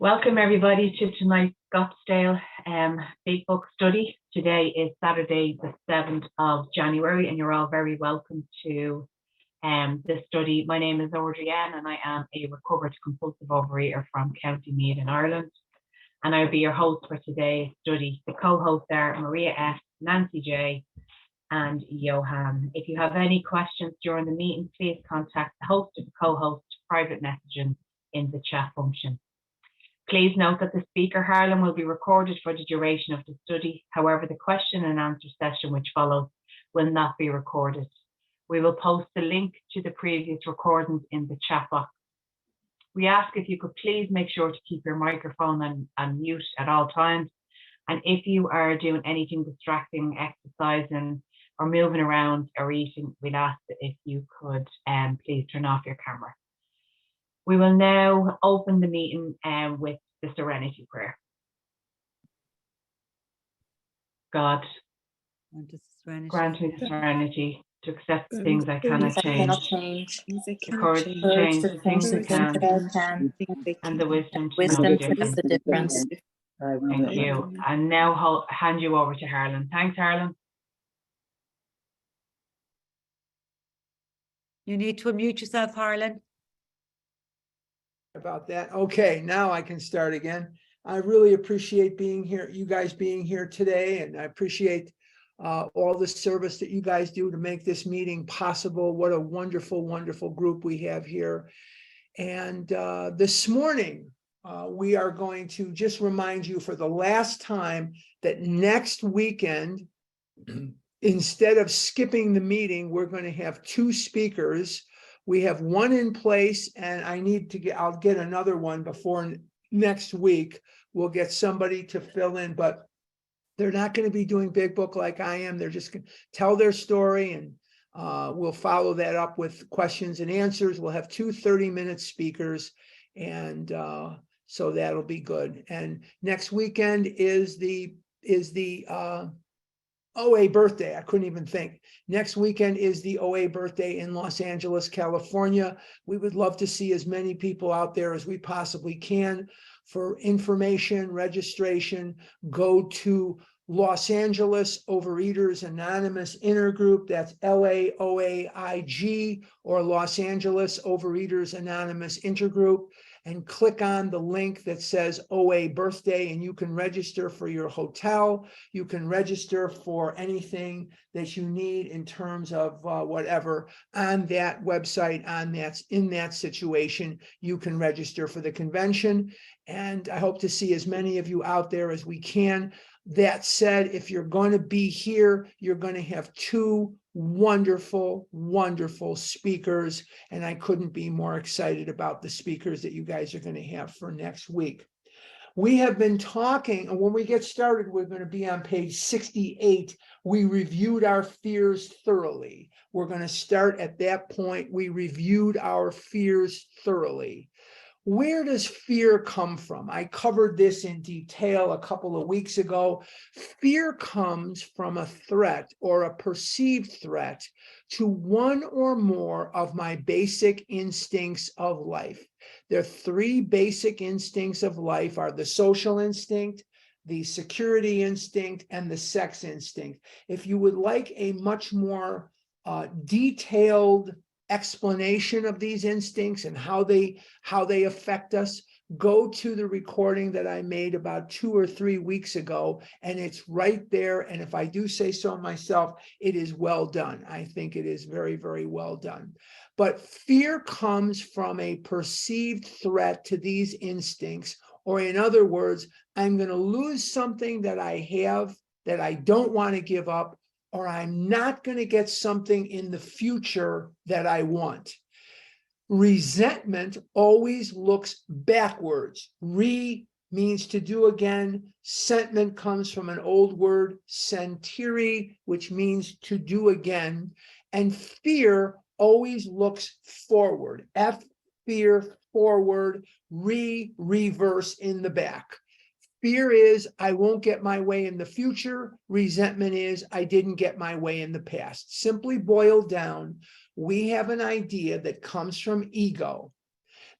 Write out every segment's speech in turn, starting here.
Welcome everybody to tonight's Scottsdale Big Book Study. Today is Saturday the 7th of January and you're all very welcome to this study. My name is Audrey-Ann and I am a recovered compulsive overeater from County Meath in Ireland, and I'll be your host for today's study. The co-hosts are Maria S., Nancy J. and Johan. If you have any questions during the meeting, please contact the host or the co-host private messaging in the chat function. Please note that the speaker, Harlan, will be recorded for the duration of the study. However, the question and answer session which follows will not be recorded. We will post the link to the previous recordings in the chat box. We ask if you could please make sure to keep your microphone on mute at all times. And if you are doing anything distracting, exercising or moving around or eating, we'd ask that if you could please turn off your camera. We will now open the meeting with the Serenity Prayer. God, grant me the serenity to accept the things I cannot change, the courage to change the things I can, and the wisdom to know the difference. Thank you. And now hand you over to Harlan. Thanks, Harlan. You need to unmute yourself, Harlan. About that. Okay, now I can start again. I really appreciate being here, you guys being here today, and I appreciate all the service that you guys do to make this meeting possible. What a wonderful, wonderful group we have here. And this morning, we are going to just remind you for the last time that next weekend, instead of skipping the meeting, we're going to have two speakers. We have one in place, and I'll get another one before next week. We'll get somebody to fill in, but they're not going to be doing Big Book like I am. They're just going to tell their story, and we'll follow that up with questions and answers. We'll have two 30-minute speakers, and so that'll be good. And next weekend is the OA birthday. I couldn't even think. Next weekend is the OA birthday in Los Angeles, California. We would love to see as many people out there as we possibly can. For information, registration, go to Los Angeles Overeaters Anonymous Intergroup. That's LAOAIG, or Los Angeles Overeaters Anonymous Intergroup, and click on the link that says OA birthday, and you can register for your hotel. You can register for anything that you need in terms of whatever on that website, in that situation. You can register for the convention, and I hope to see as many of you out there as we can. That said, if you're going to be here, you're going to have two wonderful, wonderful speakers, and I couldn't be more excited about the speakers that you guys are going to have for next week. We have been talking, and when we get started, we're going to be on page 68. We reviewed our fears thoroughly. We're going to start at that point. We reviewed our fears thoroughly. Where does fear come from? I covered this in detail a couple of weeks ago. Fear comes from a threat or a perceived threat to one or more of my basic instincts of life. There are three basic instincts of life: are the social instinct, the security instinct, and the sex instinct. If you would like a much more detailed explanation of these instincts and how they affect us, go to the recording that I made about 2 or 3 weeks ago, and it's right there. And if I do say so myself, it is well done. I think it is very, very well done. But fear comes from a perceived threat to these instincts, or in other words, I'm going to lose something that I have that I don't want to give up, or I'm not going to get something in the future that I want. Resentment always looks backwards. Re means to do again. Sentiment comes from an old word, sentire, which means to do again. And fear always looks forward. F, fear, forward, reverse in the back. Fear is, I won't get my way in the future. Resentment is, I didn't get my way in the past. Simply boiled down, we have an idea that comes from ego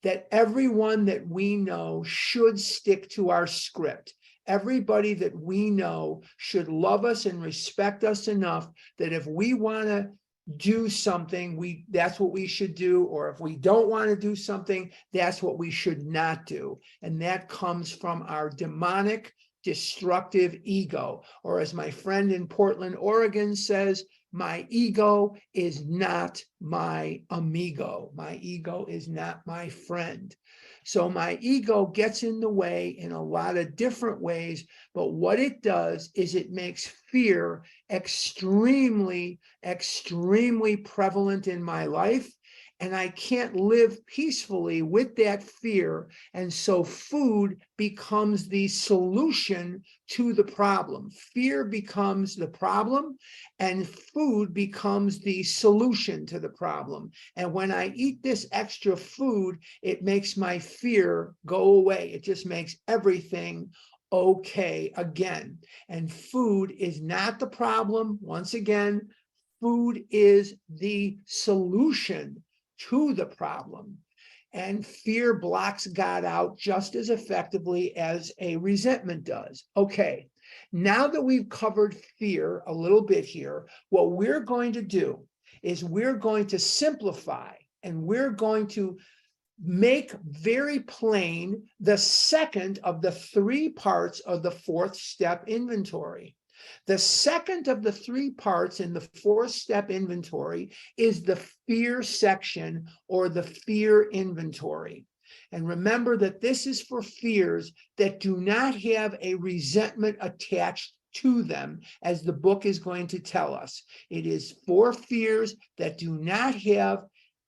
that everyone that we know should stick to our script. Everybody that we know should love us and respect us enough that if we want to do something, that's what we should do, or if we don't want to do something, that's what we should not do. And that comes from our demonic, destructive ego, or as my friend in Portland, Oregon says, my ego is not my amigo. My ego is not my friend. So my ego gets in the way in a lot of different ways, but what it does is it makes fear extremely, extremely prevalent in my life. And I can't live peacefully with that fear. And so food becomes the solution to the problem. Fear becomes the problem, and food becomes the solution to the problem. And when I eat this extra food, it makes my fear go away. It just makes everything okay again. And food is not the problem. Once again, food is the solution to the problem. And fear blocks God out just as effectively as a resentment does. Okay, now that we've covered fear a little bit here, what we're going to do is we're going to simplify, and we're going to make very plain the second of the 3 parts of the 4th step inventory. The second of the 3 parts in the 4th step inventory is the fear section, or the fear inventory. And remember that this is for fears that do not have a resentment attached to them, as the book is going to tell us. It is for fears that do not have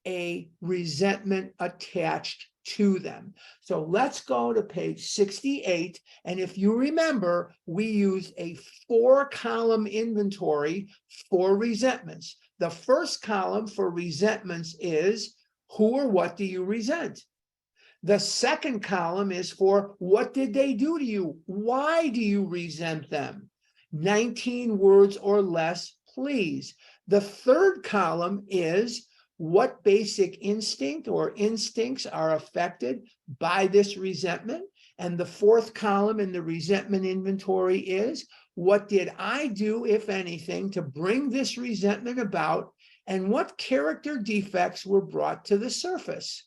a resentment attached to them. So let's go to page 68. And if you remember, we used a 4-column inventory for resentments. The first column for resentments is who or what do you resent? The second column is for what did they do to you? Why do you resent them? 19 words or less, please. The third column is what basic instinct or instincts are affected by this resentment. And the 4th column in the resentment inventory is what did I do, if anything, to bring this resentment about, and what character defects were brought to the surface.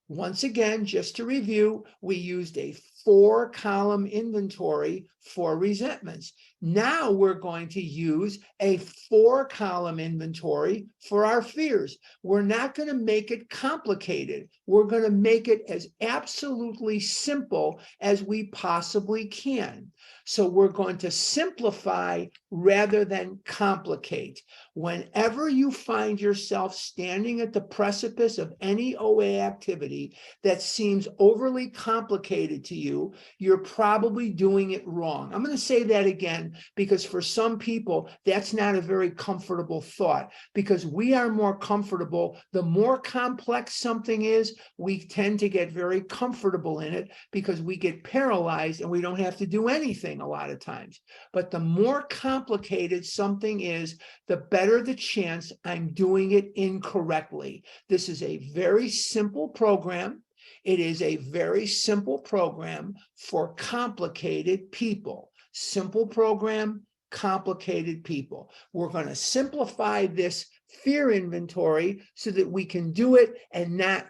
Once again, just to review, we used a 4-column inventory for resentments. Now we're going to use a 4-column inventory for our fears. We're not going to make it complicated. We're going to make it as absolutely simple as we possibly can. So we're going to simplify rather than complicate. Whenever you find yourself standing at the precipice of any OA activity that seems overly complicated to you, you're probably doing it wrong. I'm going to say that again, because for some people, that's not a very comfortable thought, because we are more comfortable. The more complex something is, we tend to get very comfortable in it because we get paralyzed and we don't have to do anything a lot of times. But the more complicated something is, the better the chance I'm doing it incorrectly. This is a very simple program. It is a very simple program for complicated people. Simple program, complicated people. We're going to simplify this fear inventory so that we can do it and not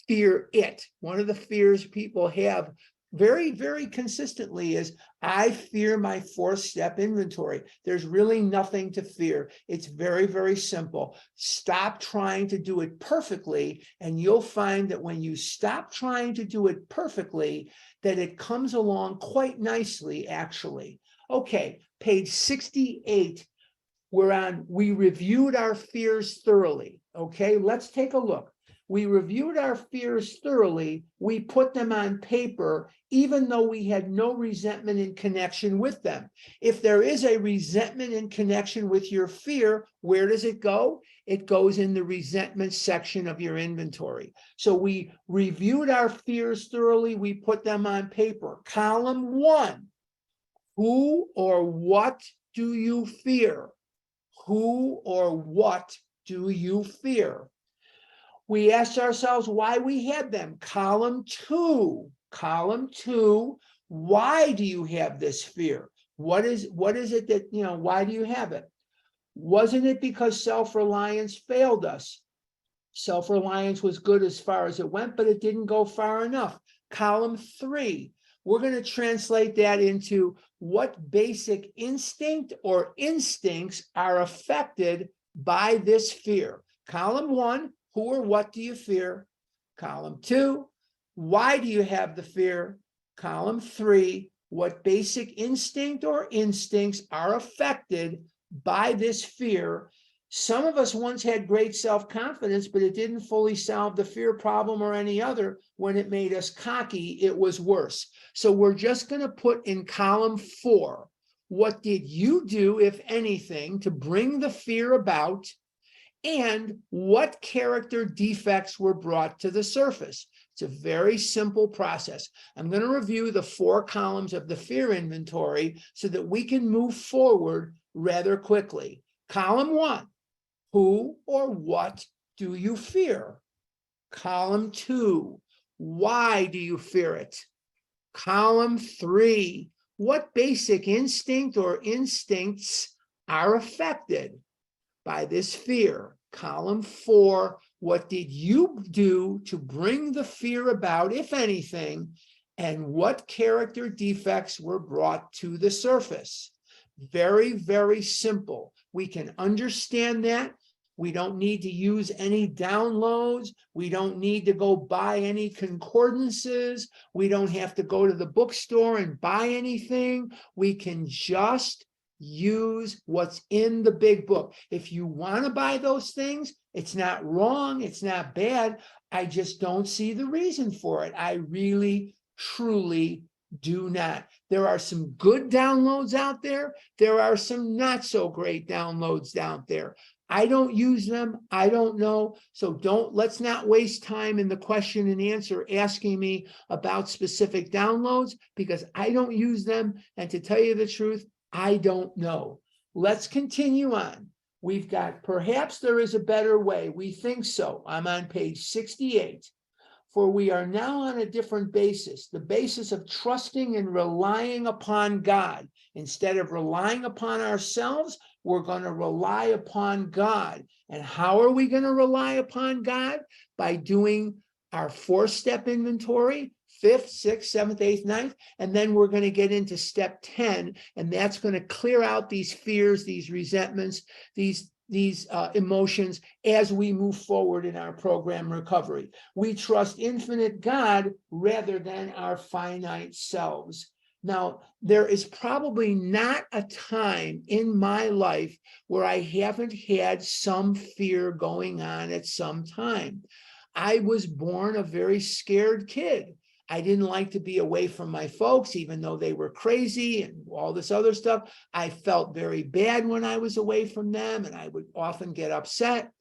fear it. One of the fears people have very, very consistently is, I fear my 4th step inventory. There's really nothing to fear. It's very, very simple. Stop trying to do it perfectly, and you'll find that when you stop trying to do it perfectly, that it comes along quite nicely, actually. Okay, page 68. We reviewed our fears thoroughly. Okay, let's take a look. We reviewed our fears thoroughly. We put them on paper, even though we had no resentment in connection with them. If there is a resentment in connection with your fear, where does it go? It goes in the resentment section of your inventory. So we reviewed our fears thoroughly. We put them on paper. Column 1, who or what do you fear? Who or what do you fear? We asked ourselves why we had them. Column two, why do you have this fear? What is it that, why do you have it? Wasn't it because self-reliance failed us? Self-reliance was good as far as it went, but it didn't go far enough. Column three, we're going to translate that into what basic instinct or instincts are affected by this fear. Column one, who or what do you fear? Column two, why do you have the fear? Column three, what basic instinct or instincts are affected by this fear? Some of us once had great self-confidence, but it didn't fully solve the fear problem or any other. When it made us cocky, it was worse. So we're just going to put in column four, what did you do, if anything, to bring the fear about, and what character defects were brought to the surface? It's a very simple process. I'm going to review the 4 columns of the fear inventory so that we can move forward rather quickly. Column 1. Who or what do you fear? Column 2, why do you fear it? Column 3, what basic instinct or instincts are affected by this fear? Column 4, what did you do to bring the fear about, if anything, and what character defects were brought to the surface? Very, very simple. We can understand that. We don't need to use any downloads. We don't need to go buy any concordances. We don't have to go to the bookstore and buy anything. We can just use what's in the big book. If you want to buy those things, it's not wrong. It's not bad. I just don't see the reason for it. I really, truly do not. There are some good downloads out there. There are some not so great downloads out there. I don't use them. I don't know. So let's not waste time in the question and answer asking me about specific downloads, because I don't use them. And to tell you the truth, I don't know. Let's continue on. We've got, perhaps there is a better way. We think so. I'm on page 68. For we are now on a different basis, the basis of trusting and relying upon God. Instead of relying upon ourselves, we're going to rely upon God. And how are we going to rely upon God? By doing our 4-step inventory, 5th, 6th, 7th, 8th, 9th, and then we're going to get into step 10, and that's going to clear out these fears, these resentments, these emotions as we move forward in our program recovery. We trust infinite God rather than our finite selves. Now, there is probably not a time in my life where I haven't had some fear going on at some time. I was born a very scared kid. I didn't like to be away from my folks, even though they were crazy and all this other stuff. I felt very bad when I was away from them, and I would often get upset.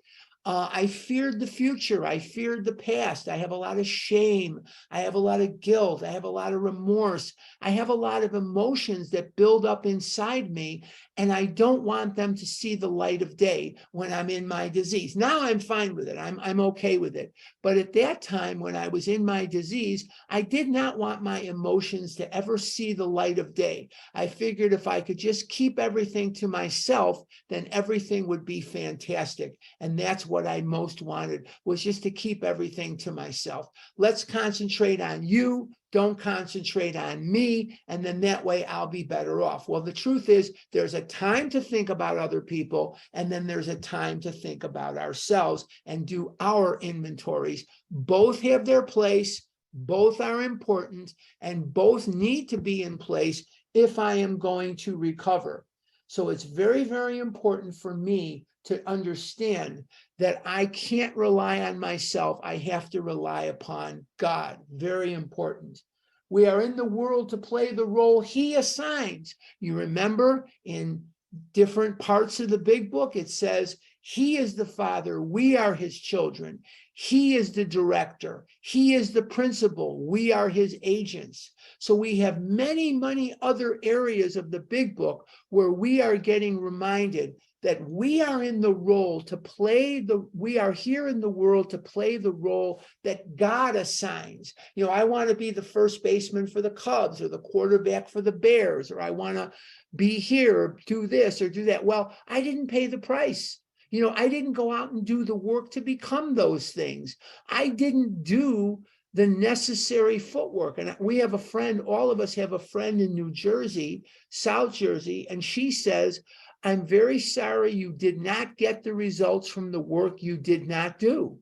I feared the future. I feared the past. I have a lot of shame. I have a lot of guilt. I have a lot of remorse. I have a lot of emotions that build up inside me, and I don't want them to see the light of day when I'm in my disease. Now I'm fine with it. I'm okay with it. But at that time, when I was in my disease, I did not want my emotions to ever see the light of day. I figured if I could just keep everything to myself, then everything would be fantastic. And that's what I most wanted, was just to keep everything to myself. Let's concentrate on you. Don't concentrate on me, and then that way I'll be better off. Well, the truth is, there's a time to think about other people, and then there's a time to think about ourselves and do our inventories. Both have their place, both are important, and both need to be in place if I am going to recover. So it's very, very important for me to understand that I can't rely on myself. I have to rely upon God. Very important. We are in the world to play the role He assigns. You remember in different parts of the big book, it says, He is the Father, we are His children. He is the director. He is the principal. We are His agents. So we have many, many other areas of the big book where we are getting reminded that we are in the role to play we are here in the world to play the role that God assigns. You know, I want to be the first baseman for the Cubs or the quarterback for the Bears, or I want to be here, or do this or do that. Well, I didn't pay the price. You know, I didn't go out and do the work to become those things. I didn't do the necessary footwork. And we have a friend, all of us have a friend in New Jersey, South Jersey, and she says, I'm very sorry you did not get the results from the work you did not do.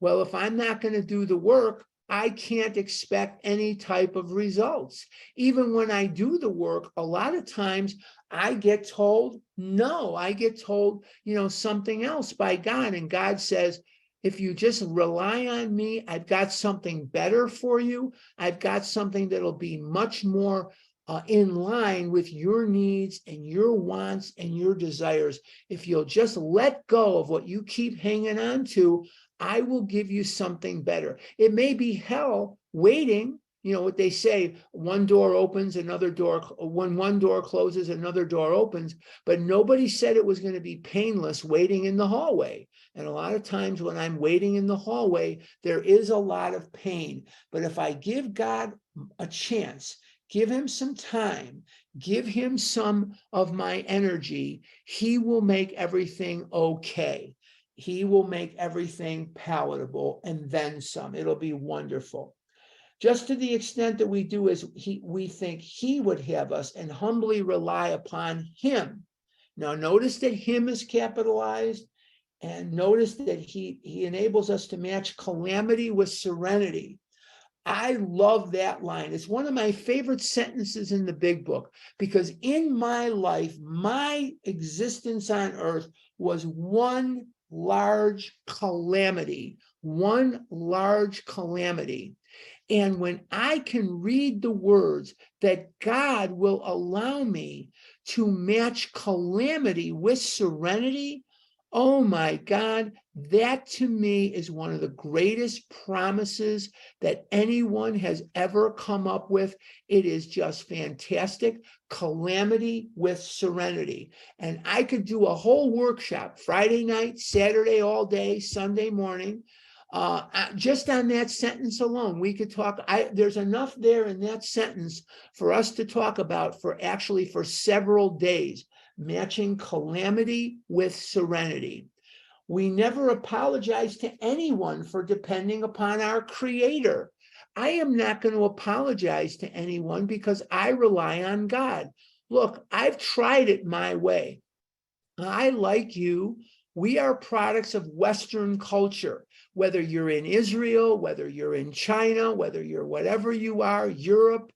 Well, if I'm not going to do the work, I can't expect any type of results. Even when I do the work, a lot of times I get told no, I get told, you know, something else by God. And God says, if you just rely on me, I've got something better for you. I've got something that'll be much more in line with your needs and your wants and your desires. If you'll just let go of what you keep hanging on to, I will give you something better. It may be hell waiting. You know what they say, one door opens, another door, when one door closes, another door opens, but nobody said it was going to be painless waiting in the hallway. And a lot of times when I'm waiting in the hallway, there is a lot of pain. But if I give God a chance, give him some time, give him some of my energy, he will make everything okay. He will make everything palatable and then some. It'll be wonderful. Just to the extent that we do as we think he would have us and humbly rely upon him. Now, notice that him is capitalized, and notice that he enables us to match calamity with serenity. I love that line. It's one of my favorite sentences in the big book, because in my life, my existence on earth was one large calamity, one large calamity. And when I can read the words that God will allow me to match calamity with serenity, oh my God, that to me is one of the greatest promises that anyone has ever come up with. It is just fantastic. Calamity with serenity. And I could do a whole workshop Friday night, Saturday all day, Sunday morning. Just on that sentence alone, we could talk. There's enough there in that sentence for us to talk about for several days. Matching calamity with serenity. We never apologize to anyone for depending upon our Creator. I am not going to apologize to anyone because I rely on God. Look, I've tried it my way. I, like you, we are products of Western culture. Whether you're in Israel, whether you're in China, whether you're whatever you are, Europe,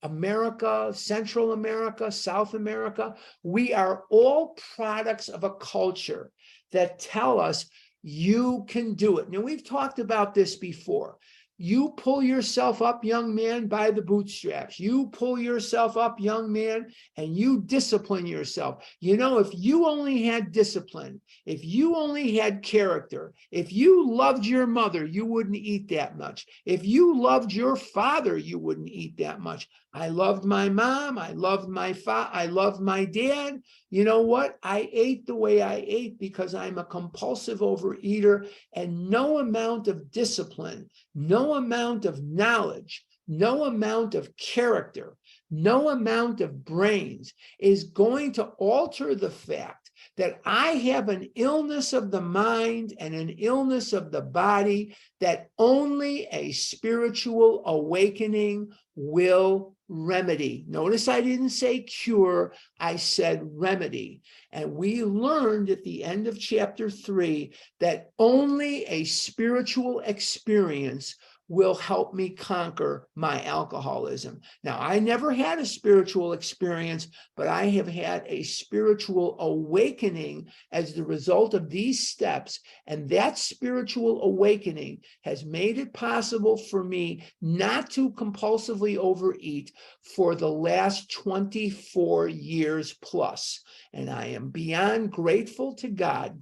America, Central America, South America, we are all products of a culture that tell us you can do it. Now, we've talked about this before. You pull yourself up, young man, by the bootstraps. You pull yourself up, young man, and you discipline yourself. You know, if you only had discipline, if you only had character, if you loved your mother, you wouldn't eat that much. If you loved your father, you wouldn't eat that much. I loved my mom. I loved I loved my dad. You know what? I ate the way I ate because I'm a compulsive overeater, and no amount of discipline, no amount of knowledge, no amount of character, no amount of brains is going to alter the fact that I have an illness of the mind and an illness of the body that only a spiritual awakening will remedy. Notice I didn't say cure, I said remedy. And we learned at the end of chapter 3 that only a spiritual experience will help me conquer my alcoholism. Now, I never had a spiritual experience, but I have had a spiritual awakening as the result of these steps. And that spiritual awakening has made it possible for me not to compulsively overeat for the last 24 years plus. And I am beyond grateful to God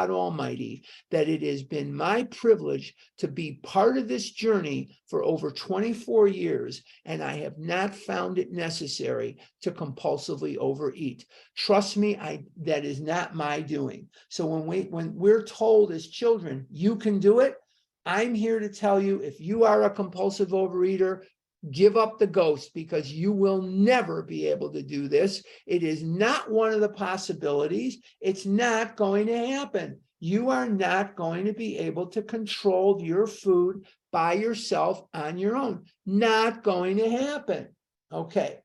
Almighty, that it has been my privilege to be part of this journey for over 24 years, and I have not found it necessary to compulsively overeat. Trust me, that is not my doing. So when we're told as children, you can do it, I'm here to tell you, if you are a compulsive overeater, give up the ghost, because you will never be able to do this. It is not one of the possibilities. It's not going to happen. You are not going to be able to control your food by yourself on your own. Not going to happen. Okay.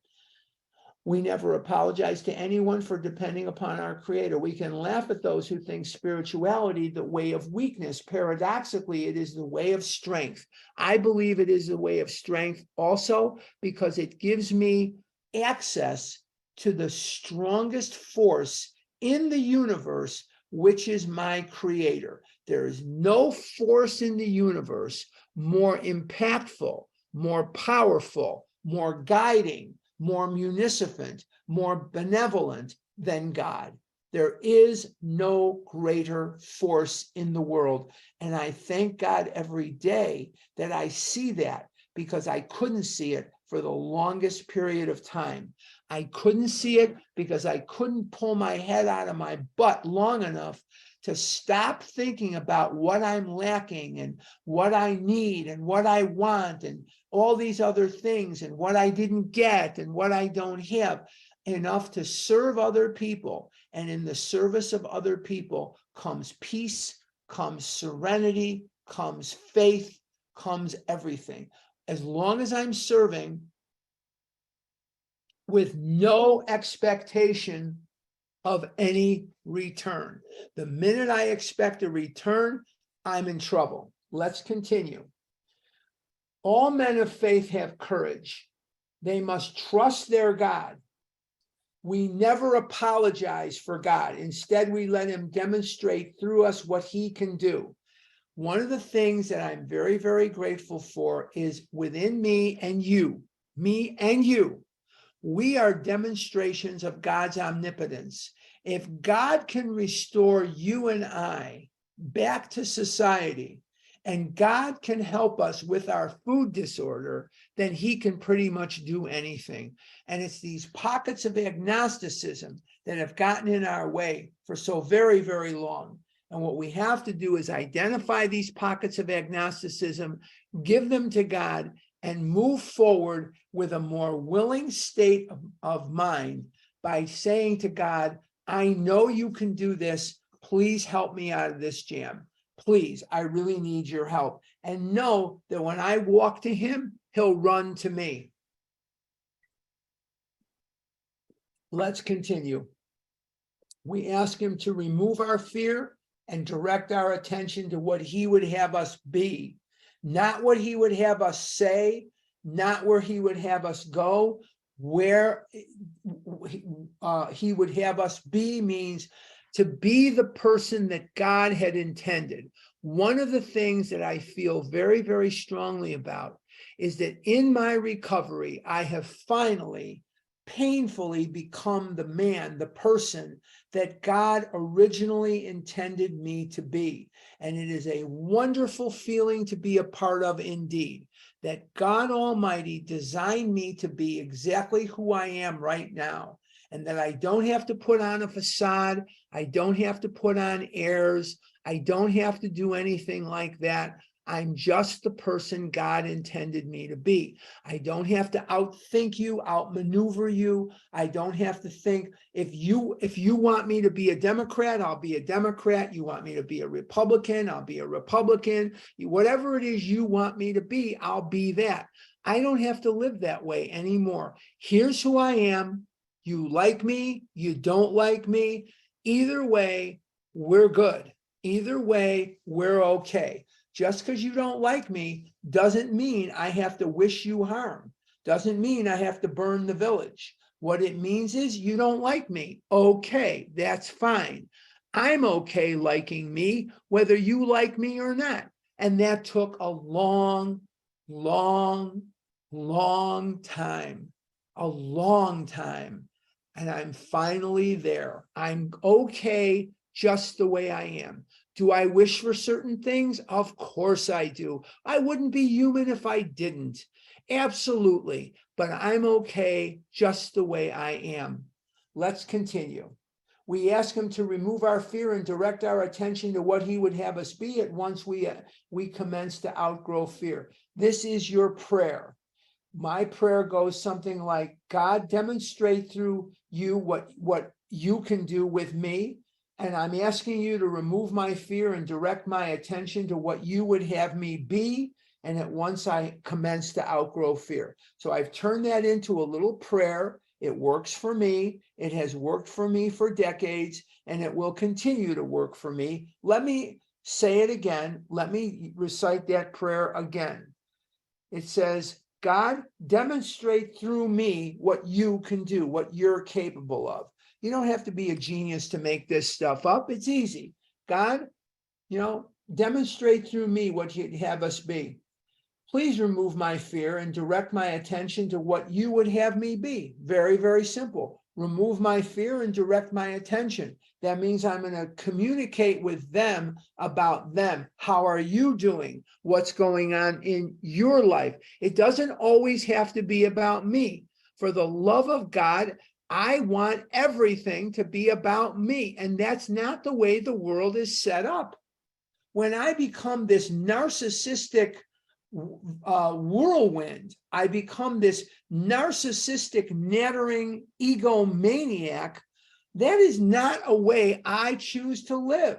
We never apologize to anyone for depending upon our Creator. We can laugh at those who think spirituality the way of weakness. Paradoxically, it is the way of strength. I believe it is the way of strength also because it gives me access to the strongest force in the universe, which is my Creator. There is no force in the universe more impactful, more powerful, more guiding, more munificent, more benevolent than God. There is no greater force in the world. And I thank God every day that I see that, because I couldn't see it for the longest period of time. I couldn't see it because I couldn't pull my head out of my butt long enough to stop thinking about what I'm lacking and what I need and what I want and all these other things and what I didn't get and what I don't have, enough to serve other people. And in the service of other people comes peace, comes serenity, comes faith, comes everything. As long as I'm serving with no expectation of any return. The minute I expect a return, I'm in trouble. Let's continue. All men of faith have courage. They must trust their God. We never apologize for God. Instead, we let him demonstrate through us what he can do. One of the things that I'm very, very grateful for is within me and you, we are demonstrations of God's omnipotence. If God can restore you and I back to society, and God can help us with our food disorder, then he can pretty much do anything. And it's these pockets of agnosticism that have gotten in our way for so very, very long. And what we have to do is identify these pockets of agnosticism, give them to God, and move forward with a more willing state of mind by saying to God, I know you can do this. Please help me out of this jam. Please, I really need your help. And know that when I walk to him, he'll run to me. Let's continue. We ask him to remove our fear and direct our attention to what he would have us be, not what he would have us say, not where he would have us go. Where he would have us be means to be the person that God had intended. One of the things that I feel very, very strongly about is that in my recovery, I have finally painfully become the man, the person that God originally intended me to be. And it is a wonderful feeling to be a part of indeed, that God Almighty designed me to be exactly who I am right now. And that I don't have to put on a facade. I don't have to put on airs. I don't have to do anything like that. I'm just the person God intended me to be. I don't have to outthink you, outmaneuver you. I don't have to think, if you want me to be a Democrat, I'll be a Democrat. You want me to be a Republican, I'll be a Republican. Whatever it is you want me to be, I'll be that. I don't have to live that way anymore. Here's who I am. You like me, you don't like me. Either way, we're good. Either way, we're okay. Just because you don't like me doesn't mean I have to wish you harm. Doesn't mean I have to burn the village. What it means is you don't like me. Okay, that's fine. I'm okay liking me, whether you like me or not. And that took a long, long, long time. A long time. And I'm finally there. I'm okay just the way I am. Do I wish for certain things? Of course I do. I wouldn't be human if I didn't. Absolutely. But I'm okay just the way I am. Let's continue. We ask him to remove our fear and direct our attention to what he would have us be at once we commence to outgrow fear. This is your prayer. My prayer goes something like, God, demonstrate through you what you can do with me. And I'm asking you to remove my fear and direct my attention to what you would have me be. And at once I commence to outgrow fear. So I've turned that into a little prayer. It works for me. It has worked for me for decades, and it will continue to work for me. Let me say it again. Let me recite that prayer again. It says, God, demonstrate through me what you can do, what you're capable of. You don't have to be a genius to make this stuff up. It's easy. God, demonstrate through me what you'd have us be. Please remove my fear and direct my attention to what you would have me be. Very, very simple. Remove my fear and direct my attention. That means I'm going to communicate with them about them. How are you doing? What's going on in your life? It doesn't always have to be about me. For the love of God, I want everything to be about me. And that's not the way the world is set up. When I become this narcissistic whirlwind, I become this narcissistic, nattering egomaniac. That is not a way I choose to live.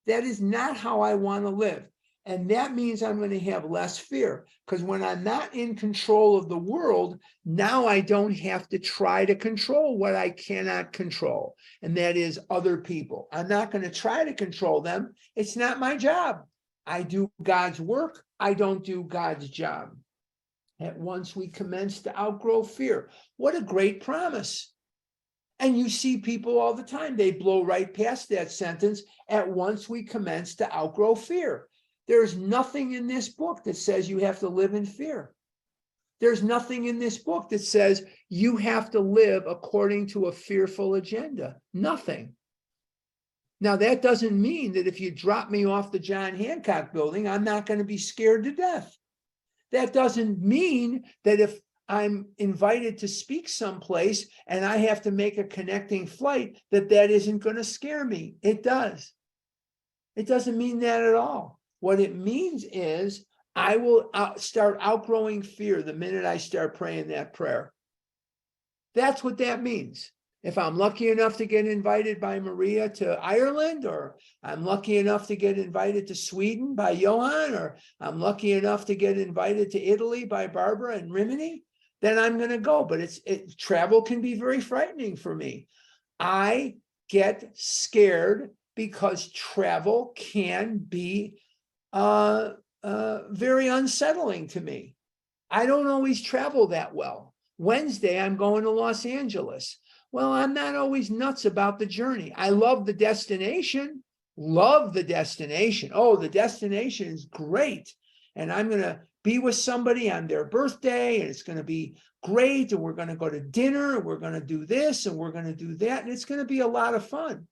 That is not how I want to live. And that means I'm going to have less fear, because when I'm not in control of the world, now I don't have to try to control what I cannot control. And that is other people. I'm not going to try to control them. It's not my job. I do God's work. I don't do God's job. At once we commence to outgrow fear. What a great promise. And you see people all the time, they blow right past that sentence. At once we commence to outgrow fear. There's nothing in this book that says you have to live in fear. There's nothing in this book that says you have to live according to a fearful agenda. Nothing. Now, that doesn't mean that if you drop me off the John Hancock building, I'm not going to be scared to death. That doesn't mean that if I'm invited to speak someplace and I have to make a connecting flight, that isn't going to scare me. It does. It doesn't mean that at all. What it means is I will start outgrowing fear the minute I start praying that prayer. That's what that means. If I'm lucky enough to get invited by Maria to Ireland, or I'm lucky enough to get invited to Sweden by Johan, or I'm lucky enough to get invited to Italy by Barbara and Rimini, then I'm going to go. But travel can be very frightening for me. I get scared because travel can be very unsettling to me. I don't always travel that well. Wednesday, I'm going to Los Angeles. Well, I'm not always nuts about the journey. I love the destination. Love the destination. Oh, the destination is great. And I'm going to be with somebody on their birthday, and it's going to be great. And we're going to go to dinner, and we're going to do this, and we're going to do that. And it's going to be a lot of fun.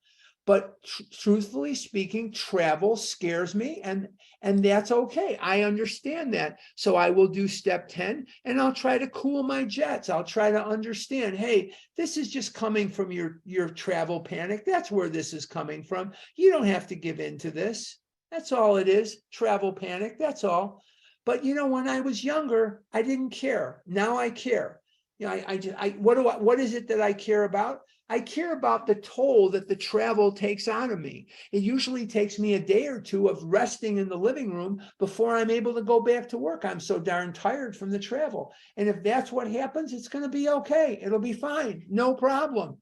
But truthfully speaking, travel scares me, and that's okay. I understand that. So I will do step 10, and I'll try to cool my jets. I'll try to understand, hey, this is just coming from your travel panic. That's where this is coming from. You don't have to give in to this. That's all it is, travel panic, that's all. But when I was younger, I didn't care. Now I care. What is it that I care about? I care about the toll that the travel takes out of me. It usually takes me a day or two of resting in the living room before I'm able to go back to work. I'm so darn tired from the travel. And if that's what happens, it's going to be okay. It'll be fine. No problem.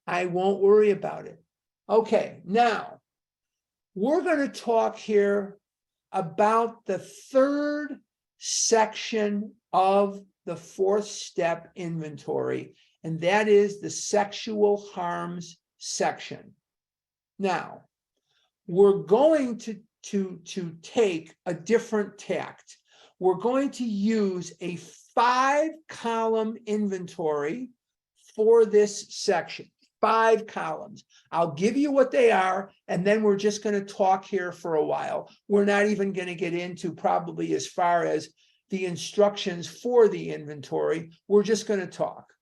I won't worry about it. Okay, now we're going to talk here about the third section of the fourth step inventory, and that is the sexual harms section. Now, we're going to take a different tact. We're going to use a 5-column inventory for this section. 5 columns. I'll give you what they are, and then we're just going to talk here for a while. We're not even going to get into probably as far as the instructions for the inventory. We're just going to talk.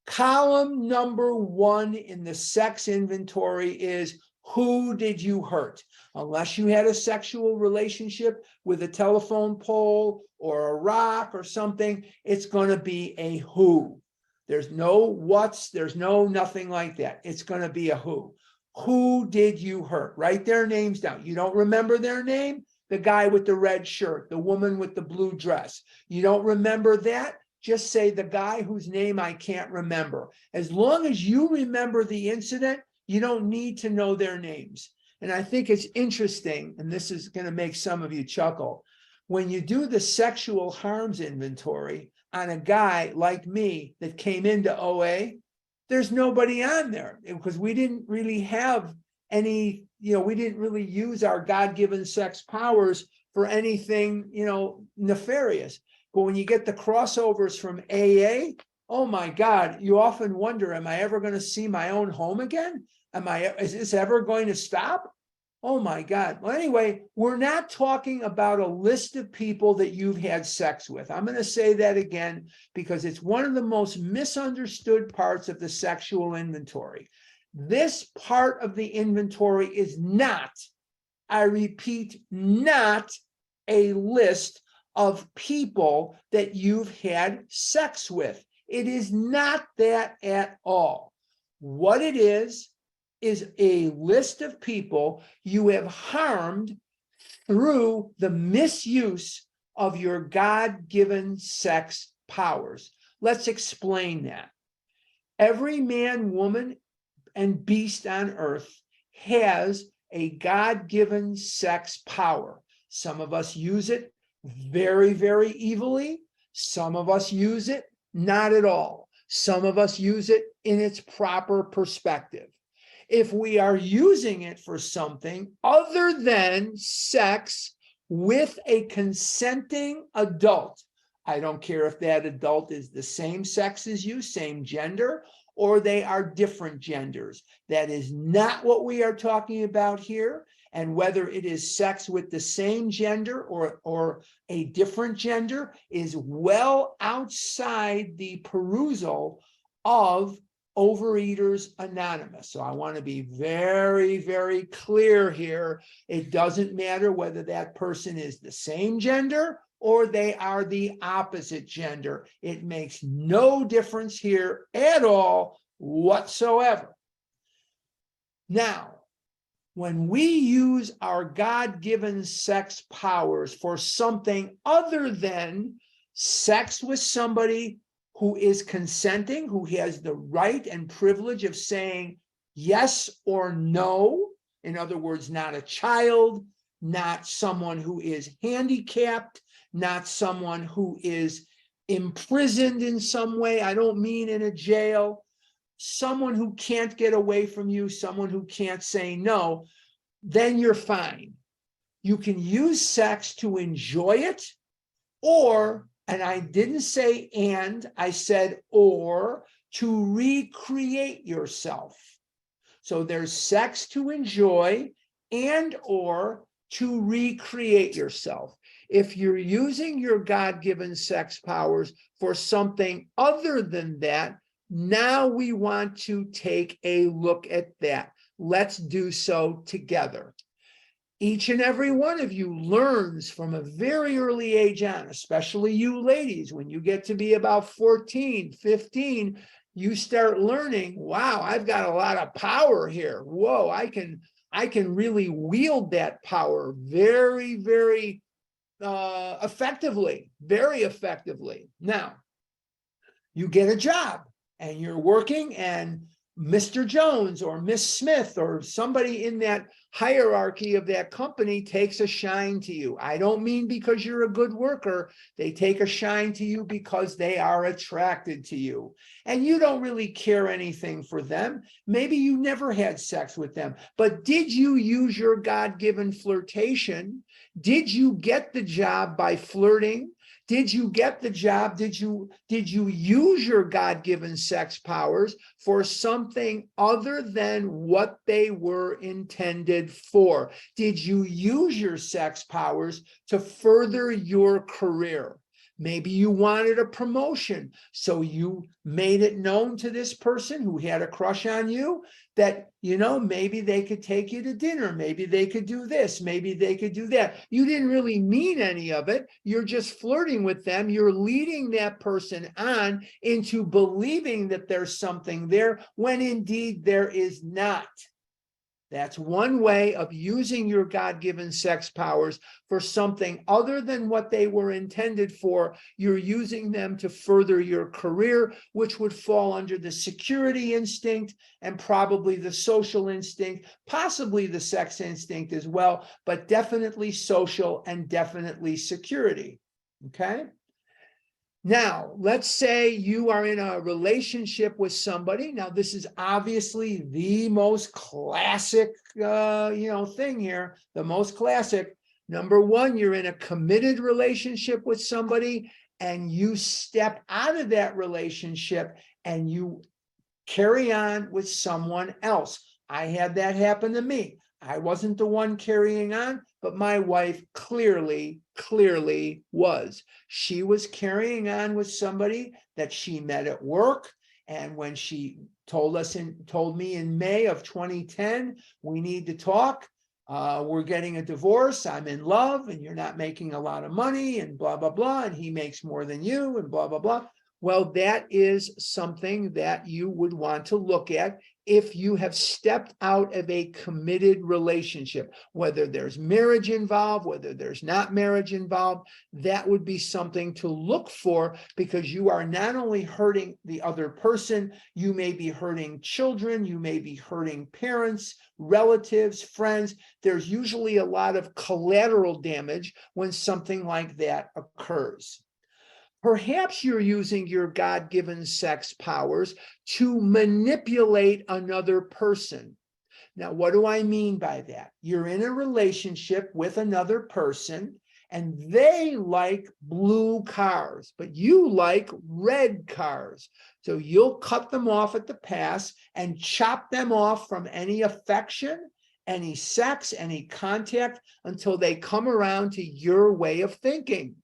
Column number 1 in the sex inventory is who did you hurt? Unless you had a sexual relationship with a telephone pole or a rock or something, it's going to be a who. There's no what's, there's no nothing like that. It's going to be a who. Who did you hurt? Write their names down. You don't remember their name? The guy with the red shirt, the woman with the blue dress. You don't remember that? Just say the guy whose name I can't remember. As long as you remember the incident, you don't need to know their names. And I think it's interesting, and this is going to make some of you chuckle. When you do the sexual harms inventory on a guy like me that came into OA, there's nobody on there because we didn't really have any, we didn't really use our God-given sex powers for anything, nefarious. But when you get the crossovers from AA, oh my God, you often wonder, am I ever going to see my own home again? Is this ever going to stop? Oh my God. Well, anyway, we're not talking about a list of people that you've had sex with. I'm going to say that again because it's one of the most misunderstood parts of the sexual inventory. This part of the inventory is not, I repeat, not a list of people that you've had sex with. It is not that at all. What it is a list of people you have harmed through the misuse of your God-given sex powers. Let's explain that. Every man, woman, and beast on earth has a God-given sex power. Some of us use it very, very evilly. Some of us use it not at all. Some of us use it in its proper perspective. If we are using it for something other than sex with a consenting adult, I don't care if that adult is the same sex as you, same gender, or they are different genders. That is not what we are talking about here. And whether it is sex with the same gender or a different gender is well outside the perusal of Overeaters Anonymous. So I want to be very, very clear here. It doesn't matter whether that person is the same gender or they are the opposite gender. It makes no difference here at all whatsoever. Now, when we use our God-given sex powers for something other than sex with somebody who is consenting, who has the right and privilege of saying yes or no, in other words, not a child, not someone who is handicapped, not someone who is imprisoned in some way, I don't mean in a jail, someone who can't get away from you, someone who can't say no, then you're fine. You can use sex to enjoy it, or, and I didn't say and, I said or, to recreate yourself. So there's sex to enjoy and or to recreate yourself. If you're using your God-given sex powers for something other than that, now we want to take a look at that. Let's do so together. Each and every one of you learns from a very early age on, especially you ladies, when you get to be about 14, 15, you start learning, wow, I've got a lot of power here. Whoa, I can really wield that power very, very effectively, very effectively. Now, you get a job and you're working, and Mr. Jones or Miss Smith or somebody in that hierarchy of that company takes a shine to you. I don't mean because you're a good worker. They take a shine to you because they are attracted to you. And you don't really care anything for them. Maybe you never had sex with them. But did you use your God-given flirtation? Did you get the job by flirting? Did you get the job? Did you use your God-given sex powers for something other than what they were intended for? Did you use your sex powers to further your career? Maybe you wanted a promotion, so you made it known to this person who had a crush on you that, maybe they could take you to dinner, maybe they could do this, maybe they could do that. You didn't really mean any of it. You're just flirting with them. You're leading that person on into believing that there's something there when indeed there is not. That's one way of using your God-given sex powers for something other than what they were intended for. You're using them to further your career, which would fall under the security instinct and probably the social instinct, possibly the sex instinct as well, but definitely social and definitely security. Okay? Now, let's say you are in a relationship with somebody. Now, this is obviously the most classic, thing here, the most classic. Number one, you're in a committed relationship with somebody and you step out of that relationship and you carry on with someone else. I had that happen to me. I wasn't the one carrying on, but my wife clearly was. She was carrying on with somebody that she met at work. And when she told me in May of 2010, we need to talk. We're getting a divorce. I'm in love and you're not making a lot of money and blah, blah, blah. And he makes more than you and blah, blah, blah. Well, that is something that you would want to look at if you have stepped out of a committed relationship, whether there's marriage involved, whether there's not marriage involved. That would be something to look for, because you are not only hurting the other person, you may be hurting children, you may be hurting parents, relatives, friends. There's usually a lot of collateral damage when something like that occurs. Perhaps you're using your God-given sex powers to manipulate another person. Now, what do I mean by that? You're in a relationship with another person and they like blue cars, but you like red cars. So you'll cut them off at the pass and chop them off from any affection, any sex, any contact until they come around to your way of thinking.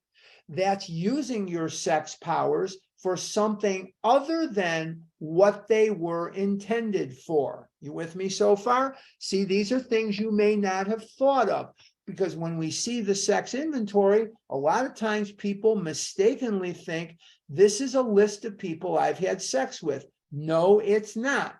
That's using your sex powers for something other than what they were intended for. You with me so far? See, these are things you may not have thought of, because when we see the sex inventory, a lot of times people mistakenly think this is a list of people I've had sex with. No, it's not.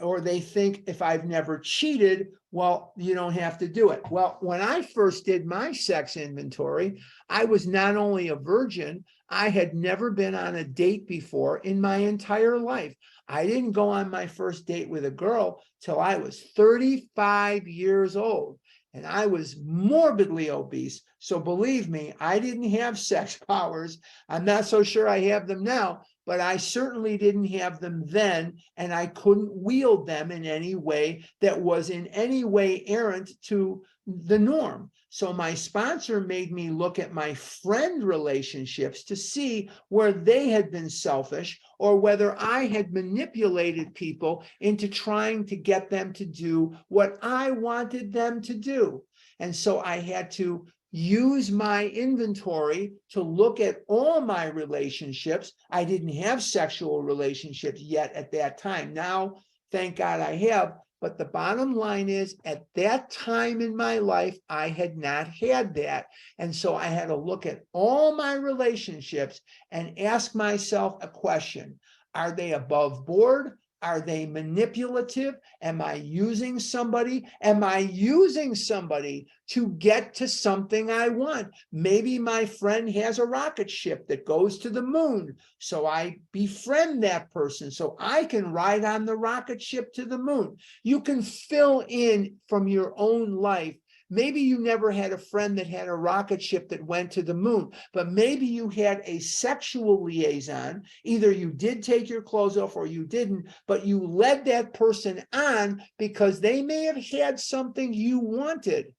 Or they think if I've never cheated, well, you don't have to do it. Well, when I first did my sex inventory, I was not only a virgin, I had never been on a date before in my entire life. I didn't go on my first date with a girl till I was 35 years old. And I was morbidly obese. So believe me, I didn't have sex powers. I'm not so sure I have them now, but I certainly didn't have them then, and I couldn't wield them in any way that was in any way errant to the norm. So my sponsor made me look at my friend relationships to see where they had been selfish or whether I had manipulated people into trying to get them to do what I wanted them to do. And so I had to use my inventory to look at all my relationships. I didn't have sexual relationships yet at that time. Now, thank God I have. But the bottom line is, at that time in my life, I had not had that. And so I had to look at all my relationships and ask myself a question. Are they above board? Are they manipulative? Am I using somebody? Am I using somebody to get to something I want? Maybe my friend has a rocket ship that goes to the moon, so I befriend that person so I can ride on the rocket ship to the moon. You can fill in from your own life. Maybe you never had a friend that had a rocket ship that went to the moon, but maybe you had a sexual liaison. Either you did take your clothes off or you didn't, but you led that person on because they may have had something you wanted.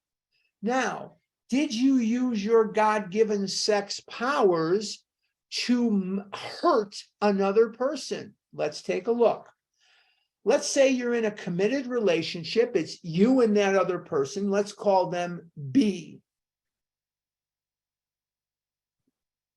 Now, Did you use your God-given sex powers to hurt another person? Let's take a look. Let's say you're in a committed relationship. It's you and that other person. Let's call them B.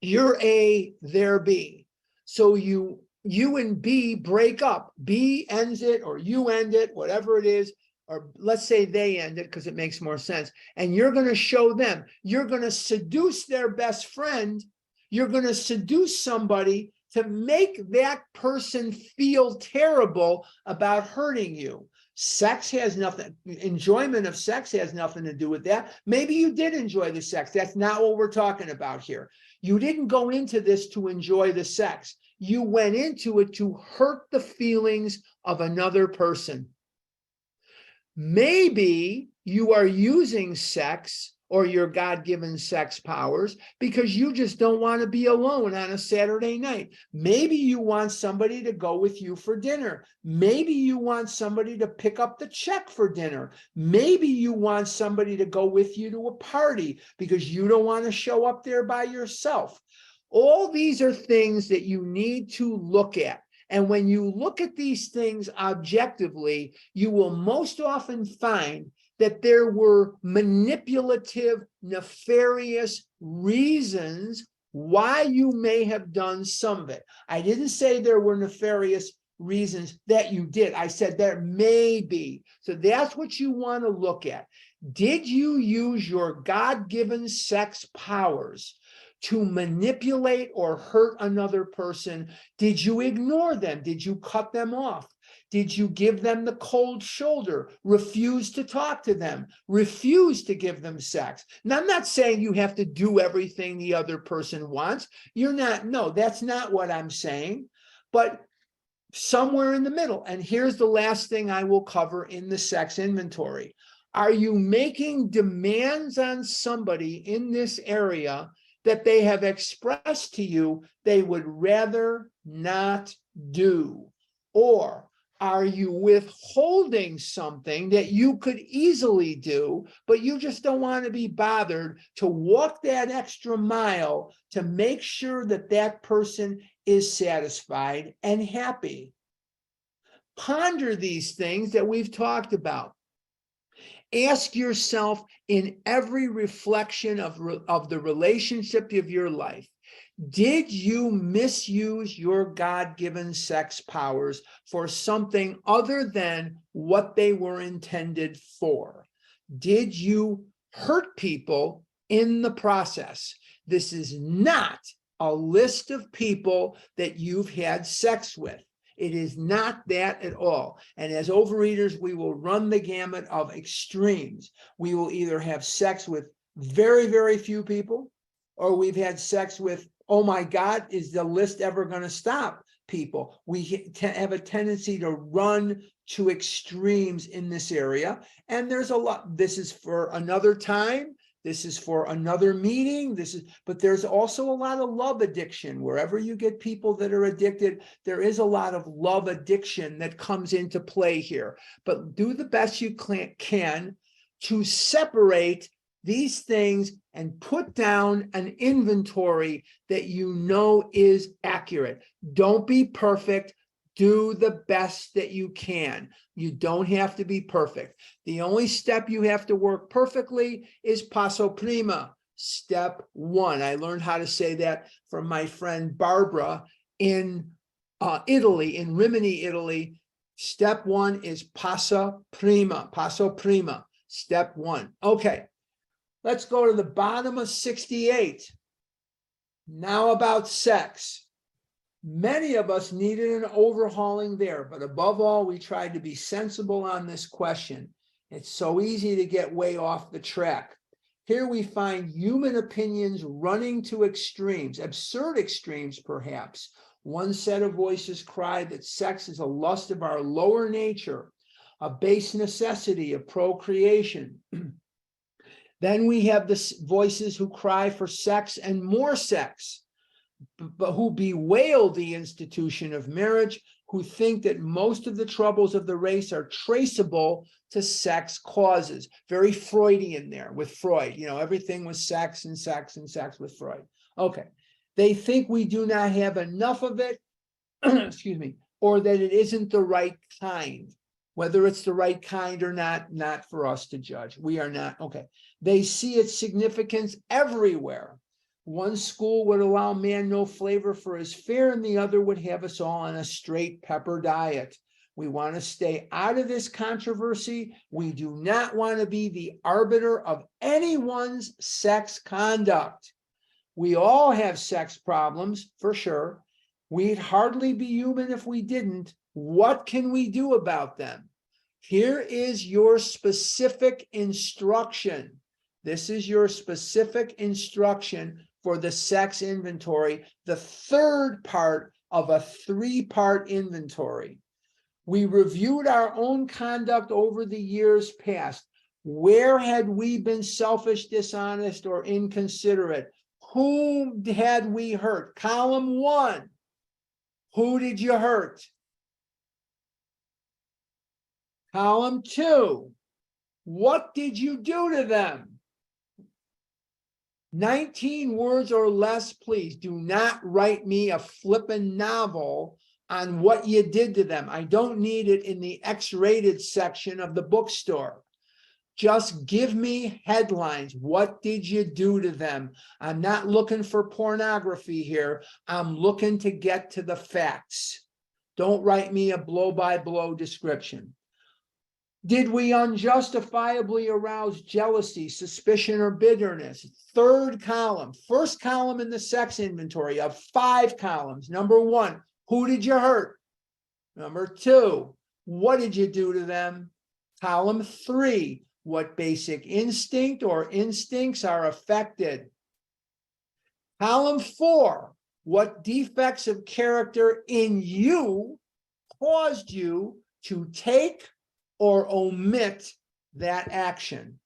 You're A, they're B. So you and B break up. B ends it, or you end it, whatever it is. Or let's say they end it because it makes more sense. And you're going to show them. You're going to seduce their best friend. You're going to seduce somebody to make that person feel terrible about hurting you. Sex has nothing, enjoyment of sex has nothing to do with that. Maybe you did enjoy the sex. That's not what we're talking about here. You didn't go into this to enjoy the sex. You went into it to hurt the feelings of another person. Maybe you are using sex or your God-given sex powers because you just don't want to be alone on a Saturday night. Maybe you want somebody to go with you for dinner. Maybe you want somebody to pick up the check for dinner. Maybe you want somebody to go with you to a party because you don't want to show up there by yourself. All these are things that you need to look at. And when you look at these things objectively, you will most often find that there were manipulative, nefarious reasons why you may have done some of it. I didn't say there were nefarious reasons that you did. I said there may be. So that's what you want to look at. Did you use your God-given sex powers to manipulate or hurt another person? Did you ignore them? Did you cut them off? Did you give them the cold shoulder, refuse to talk to them, refuse to give them sex? Now, I'm not saying you have to do everything the other person wants. You're not, no, that's not what I'm saying, but somewhere in the middle. And here's the last thing I will cover in the sex inventory. Are you making demands on somebody in this area that they have expressed to you they would rather not do? Or are you withholding something that you could easily do, but you just don't want to be bothered to walk that extra mile to make sure that that person is satisfied and happy? Ponder these things that we've talked about. Ask yourself in every reflection of the relationship of your life, did you misuse your God-given sex powers for something other than what they were intended for? Did you hurt people in the process? This is not a list of people that you've had sex with. It is not that at all. And as overeaters, we will run the gamut of extremes. We will either have sex with very, very few people, or we've had sex with, oh my God, is the list ever going to stop people? We have a tendency to run to extremes in this area. And there's a lot, this is for another time. This is for another meeting. But there's also a lot of love addiction. Wherever you get people that are addicted, there is a lot of love addiction that comes into play here. But do the best you can to separate these things and put down an inventory that you know is accurate. Don't be perfect. Do the best that you can. You don't have to be perfect. The only step you have to work perfectly is passo prima, step one. I learned how to say that from my friend Barbara in Italy, in Rimini, Italy. Step one is passo prima, step one. Okay, let's go to the bottom of 68. Now about sex. Many of us needed an overhauling there, but above all, we tried to be sensible on this question. It's so easy to get way off the track. Here we find human opinions running to extremes, absurd extremes perhaps. One set of voices cried that sex is a lust of our lower nature, a base necessity of procreation. Then we have the voices who cry for sex and more sex. but who bewail the institution of marriage, who think that most of the troubles of the race are traceable to sex causes. Very Freudian there with Freud, everything was sex and sex and sex with Freud. Okay. They think we do not have enough of it, excuse me, or that it isn't the right kind. Whether it's the right kind or not for us to judge. We are not, okay. They see its significance everywhere. One school would allow man no flavor for his fare, and the other would have us all on a straight pepper diet. We want to stay out of this controversy. We do not want to be the arbiter of anyone's sex conduct. We all have sex problems, for sure. We'd hardly be human if we didn't. What can we do about them? Here is your specific instruction. This is your specific instruction for the sex inventory, the third part of a three-part inventory. We reviewed our own conduct over the years past. Where had we been selfish, dishonest, or inconsiderate? Whom had we hurt? Column 1. Who did you hurt? Column 2. What did you do to them? 19 words or less, please. Do not write me a flippin' novel on what you did to them. I don't need it in the X-rated section of the bookstore. Just give me headlines. What did you do to them? I'm not looking for pornography here. I'm looking to get to the facts. Don't write me a blow-by-blow description. Did we unjustifiably arouse jealousy, suspicion, or bitterness? Third column, first column in the sex inventory of 5 columns. Number 1, who did you hurt? Number 2, what did you do to them? Column 3, what basic instinct or instincts are affected? Column 4, what defects of character in you caused you to take or omit that action?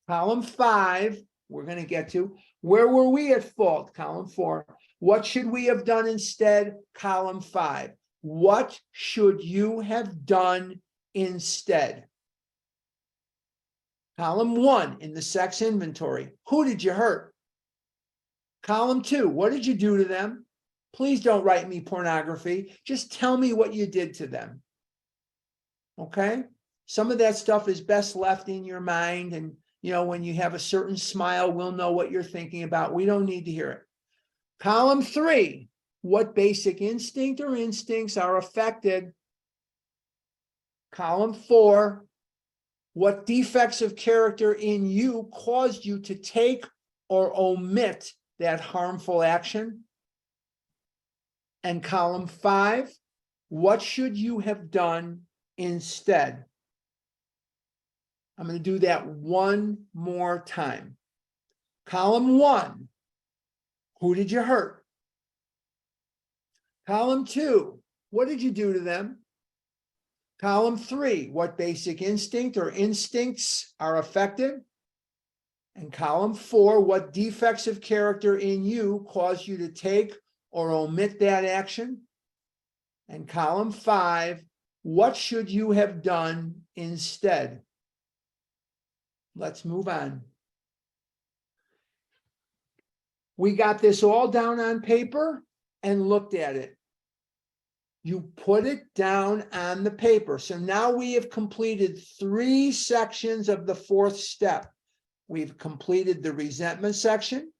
Column 5, we're going to get to, where were we at fault? Column 4, what should we have done instead? Column 5, what should you have done instead? Column 1 in the sex inventory, who did you hurt? Column 2, what did you do to them? Please don't write me pornography. Just tell me what you did to them. Okay? Some of that stuff is best left in your mind. And, when you have a certain smile, we'll know what you're thinking about. We don't need to hear it. Column 3, what basic instinct or instincts are affected? Column 4, what defects of character in you caused you to take or omit that harmful action? And column 5, what should you have done instead? I'm going to do that one more time. Column 1, who did you hurt? Column 2, what did you do to them? Column 3, what basic instinct or instincts are affected? And column 4, what defects of character in you cause you to take or omit that action? And column 5, what should you have done instead? Let's move on. We got this all down on paper and looked at it. You put it down on the paper. So now we have completed 3 sections of the 4th step. We've completed the resentment section.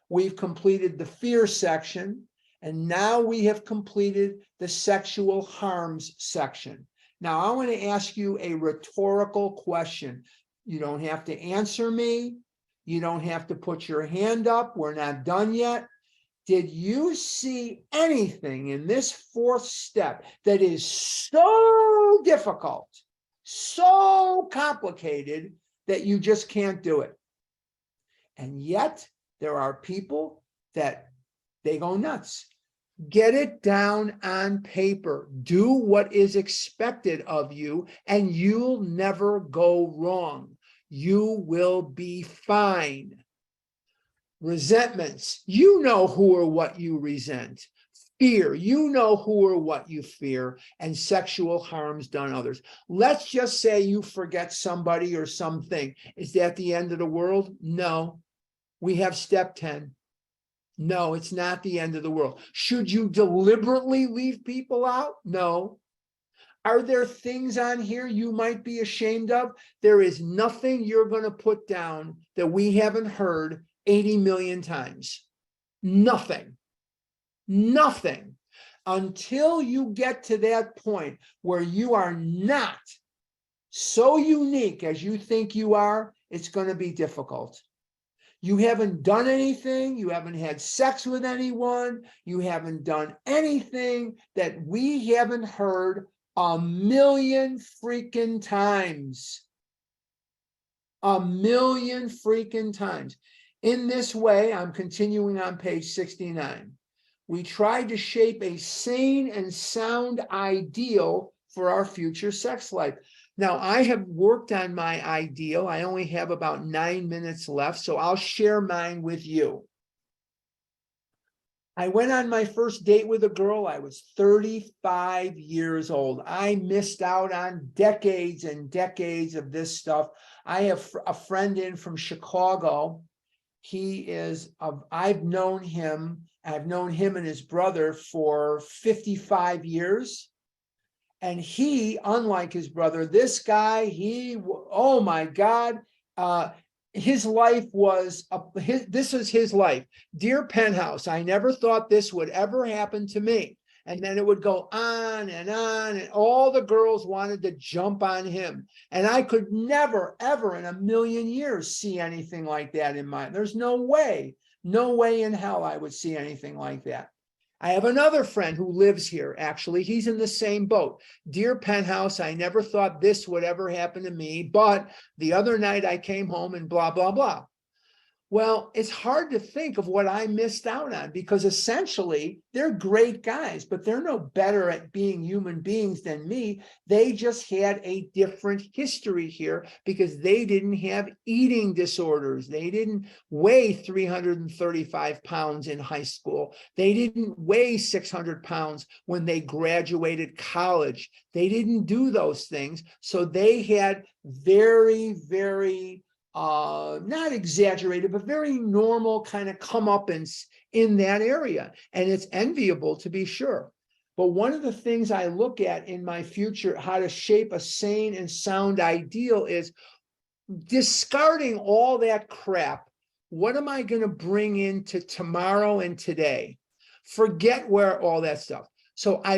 We've completed the fear section. And now we have completed the sexual harms section. Now I want to ask you a rhetorical question. You don't have to answer me. You don't have to put your hand up. We're not done yet. Did you see anything in this 4th step that is so difficult, so complicated that you just can't do it? And yet there are people that they go nuts. Get it down on paper. Do what is expected of you, and you'll never go wrong. You will be fine. Resentments, you know who or what you resent. Fear, you know who or what you fear, and sexual harms done others. Let's just say you forget somebody or something. Is that the end of the world? No. We have step 10. No, it's not the end of the world. Should you deliberately leave people out? No. Are there things on here you might be ashamed of? There is nothing you're going to put down that we haven't heard 80 million times. Nothing. Nothing. Until you get to that point where you are not so unique as you think you are, it's going to be difficult. You haven't done anything. You haven't had sex with anyone. You haven't done anything that we haven't heard a million freaking times. A million freaking times. In this way, I'm continuing on page 69. We tried to shape a sane and sound ideal for our future sex life. Now, I have worked on my ideal. I only have about 9 minutes left, so I'll share mine with you. I went on my first date with a girl. I was 35 years old. I missed out on decades and decades of this stuff. I have a friend in from Chicago. I've known him and his brother for 55 years. And he, unlike his brother, this guy, oh my God, his life was, this is his life. Dear Penthouse, I never thought this would ever happen to me. And then it would go on, and all the girls wanted to jump on him. And I could never, ever in a million years see anything like that in my, there's no way in hell I would see anything like that. I have another friend who lives here, actually. He's in the same boat. Dear Penthouse, I never thought this would ever happen to me, but the other night I came home and blah, blah, blah. Well, it's hard to think of what I missed out on, because essentially they're great guys, but they're no better at being human beings than me. They just had a different history here because they didn't have eating disorders. They didn't weigh 335 pounds in high school. They didn't weigh 600 pounds when they graduated college. They didn't do those things. So they had very, very not exaggerated, but very normal kind of comeuppance in that area. And it's enviable, to be sure. But one of the things I look at in my future, how to shape a sane and sound ideal, is discarding all that crap. What am I going to bring into tomorrow and today? Forget where all that stuff. So I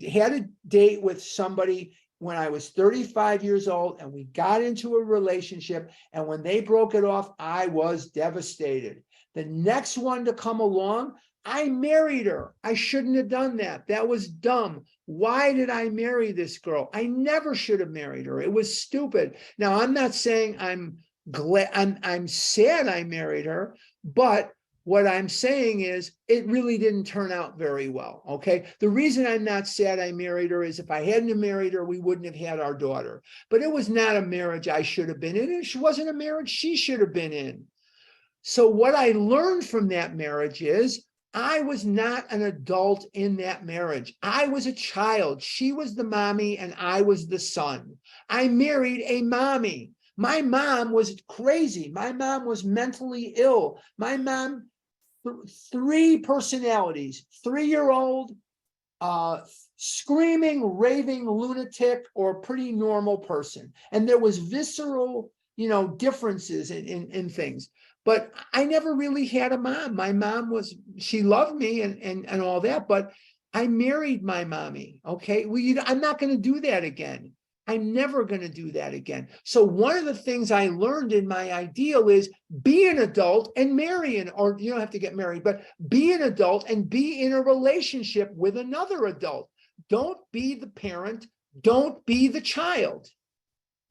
had a date with somebody when I was 35 years old, and we got into a relationship, and when they broke it off, I was devastated. The next one to come along, I married her. I shouldn't have done that. That was dumb. Why did I marry this girl? I never should have married her. It was stupid. Now, I'm not saying I'm glad, I'm sad I married her, but what I'm saying is it really didn't turn out very well, okay? The reason I'm not sad I married her is if I hadn't married her, we wouldn't have had our daughter. But it was not a marriage I should have been in, and it wasn't a marriage she should have been in. So what I learned from that marriage is I was not an adult in that marriage. I was a child. She was the mommy and I was the son. I married a mommy. My mom was crazy. My mom was mentally ill. My mom, 3 personalities, 3-year-old, screaming, raving lunatic, or pretty normal person. And there was visceral, differences in things. But I never really had a mom. My mom she loved me and all that, but I married my mommy, okay? I'm not going to do that again. I'm never going to do that again. So one of the things I learned in my ideal is be an adult and marry or you don't have to get married, but be an adult and be in a relationship with another adult. Don't be the parent. Don't be the child.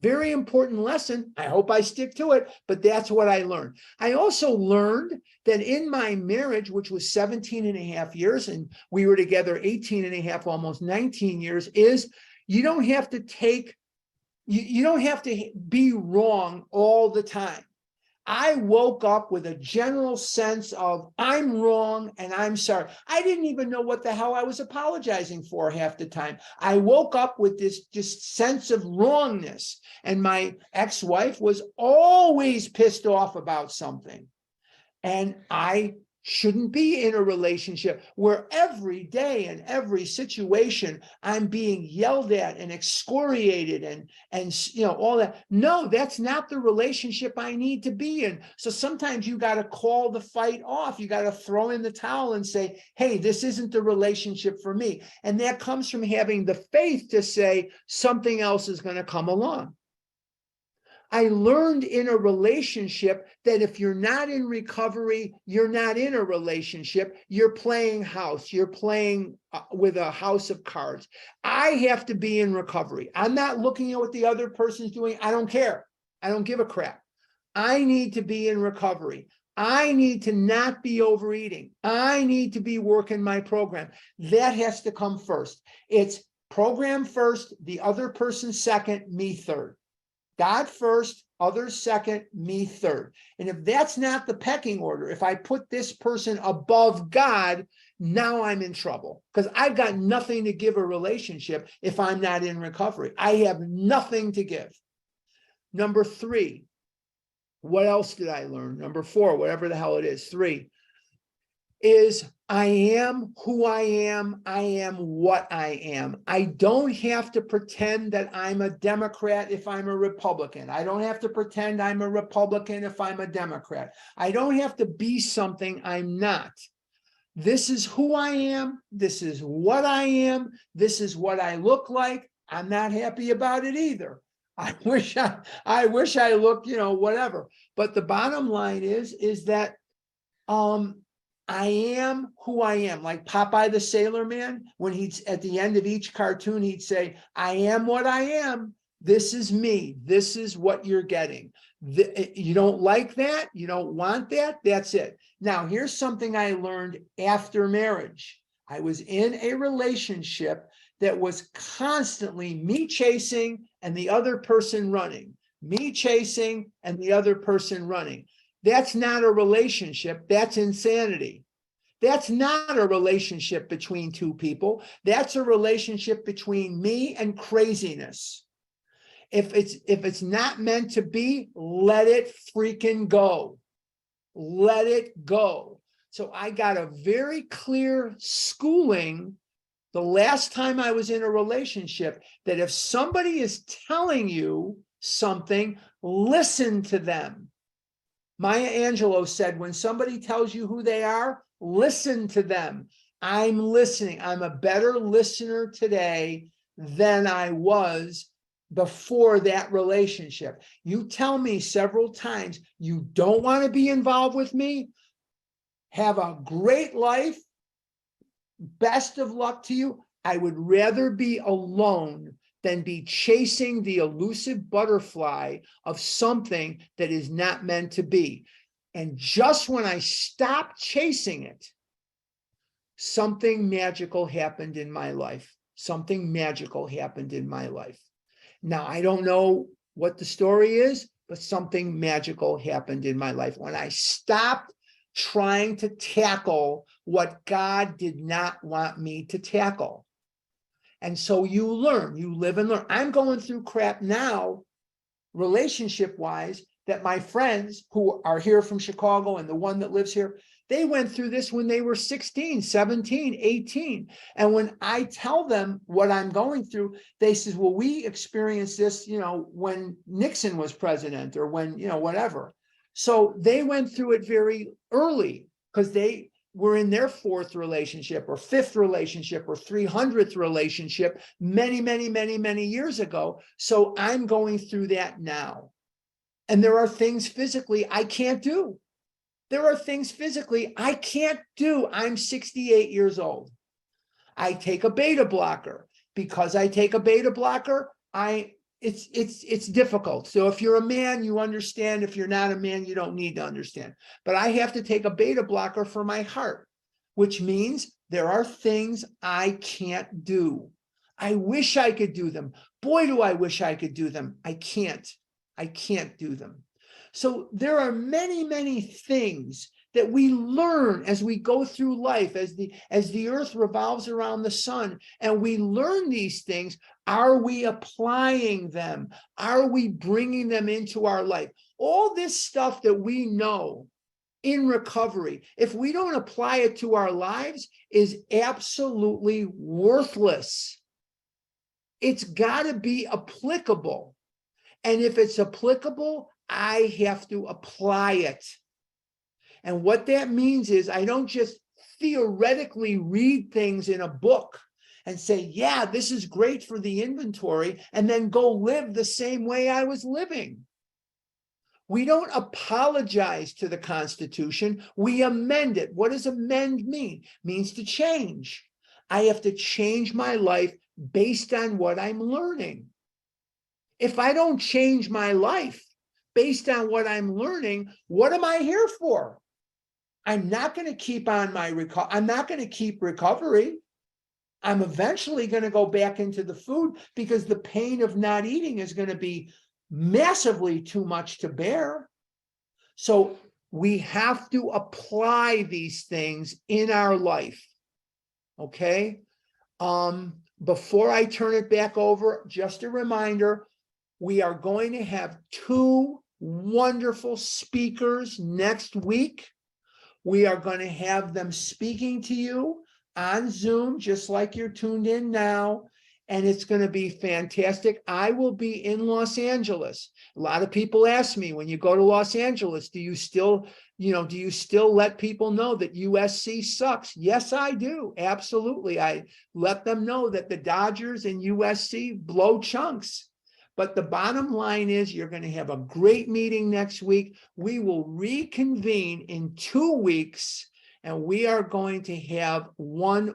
Very important lesson. I hope I stick to it, but that's what I learned. I also learned that in my marriage, which was 17 and a half years, and we were together 18 and a half, almost 19 years, is you don't have to be wrong all the time. I woke up with a general sense of I'm wrong and I'm sorry. I didn't even know what the hell I was apologizing for half the time. I woke up with this just sense of wrongness. And my ex-wife was always pissed off about something. And I shouldn't be in a relationship where every day and every situation I'm being yelled at and excoriated and you know all that. No, that's not the relationship I need to be in. So sometimes you got to call the fight off. You got to throw in the towel and say, hey, this isn't the relationship for me. And that comes from having the faith to say something else is going to come along. I learned in a relationship that if you're not in recovery, you're not in a relationship. You're playing house. You're playing with a house of cards. I have to be in recovery. I'm not looking at what the other person's doing. I don't care. I don't give a crap. I need to be in recovery. I need to not be overeating. I need to be working my program. That has to come first. It's program first, the other person second, me third. God first, others second, me third. And if that's not the pecking order, if I put this person above God, now I'm in trouble because I've got nothing to give a relationship if I'm not in recovery. I have nothing to give. Number 3, what else did I learn? Number 4, whatever the hell it is, 3, is I am who I am what I am. I don't have to pretend that I'm a Democrat if I'm a Republican. I don't have to pretend I'm a Republican if I'm a Democrat. I don't have to be something I'm not. This is who I am. This is what I am. This is what I look like. I'm not happy about it either. I wish I looked, you know, whatever. But the bottom line is that I am who I am. Like Popeye the Sailor Man, when he's at the end of each cartoon, he'd say, I am what I am. This is me. This is what you're getting. You don't like that? You don't want that? That's it. Now, here's something I learned after marriage. I was in a relationship that was constantly me chasing and the other person running, me chasing and the other person running. That's not a relationship. That's insanity. That's not a relationship between two people. That's a relationship between me and craziness. If it's not meant to be, let it freaking go. Let it go. So I got a very clear schooling the last time I was in a relationship that if somebody is telling you something, listen to them. Maya Angelou said, when somebody tells you who they are, listen to them. I'm listening. I'm a better listener today than I was before that relationship. You tell me several times you don't want to be involved with me. Have a great life. Best of luck to you. I would rather be alone than be chasing the elusive butterfly of something that is not meant to be. And just when I stopped chasing it, something magical happened in my life. Something magical happened in my life. Now, I don't know what the story is, but something magical happened in my life when I stopped trying to tackle what God did not want me to tackle. And so you learn, you live and learn. I'm going through crap now, relationship-wise, that my friends who are here from Chicago and the one that lives here, they went through this when they were 16, 17, 18. And when I tell them what I'm going through, they says, well, we experienced this, you know, when Nixon was president or when, you know, whatever. So they went through it very early because they were in their 4th relationship or 5th relationship or 300th relationship many years ago. So I'm going through that now. And there are things physically I can't do. There are things physically I can't do. I'm 68 years old. I take a beta blocker. Because I take a beta blocker, it's difficult. So if you're a man, you understand. If you're not a man, you don't need to understand. But I have to take a beta blocker for my heart, which means there are things I can't do. I wish I could do them. Boy, do I wish I could do them. I can't do them. So there are many, many things that we learn as we go through life, as the earth revolves around the sun, and we learn these things. Are we applying them? Are we bringing them into our life? All this stuff that we know in recovery, if we don't apply it to our lives, is absolutely worthless. It's got to be applicable. And if it's applicable, I have to apply it. And what that means is I don't just theoretically read things in a book and say, yeah, this is great for the inventory, and then go live the same way I was living. We don't apologize to the Constitution. We amend it. What does amend mean? It means to change. I have to change my life based on what I'm learning. If I don't change my life based on what I'm learning, what am I here for? I'm not going to keep on I'm not going to keep recovery. I'm eventually going to go back into the food because the pain of not eating is going to be massively too much to bear. So we have to apply these things in our life. Okay. Before I turn it back over, just a reminder, we are going to have 2 wonderful speakers next week. We are going to have them speaking to you on Zoom, just like you're tuned in now. And it's going to be fantastic. I will be in Los Angeles. A lot of people ask me, when you go to Los Angeles, do you still let people know that USC sucks? Yes, I do. Absolutely. I let them know that the Dodgers and USC blow chunks. But the bottom line is you're going to have a great meeting next week. We will reconvene in 2 weeks, and we are going to have one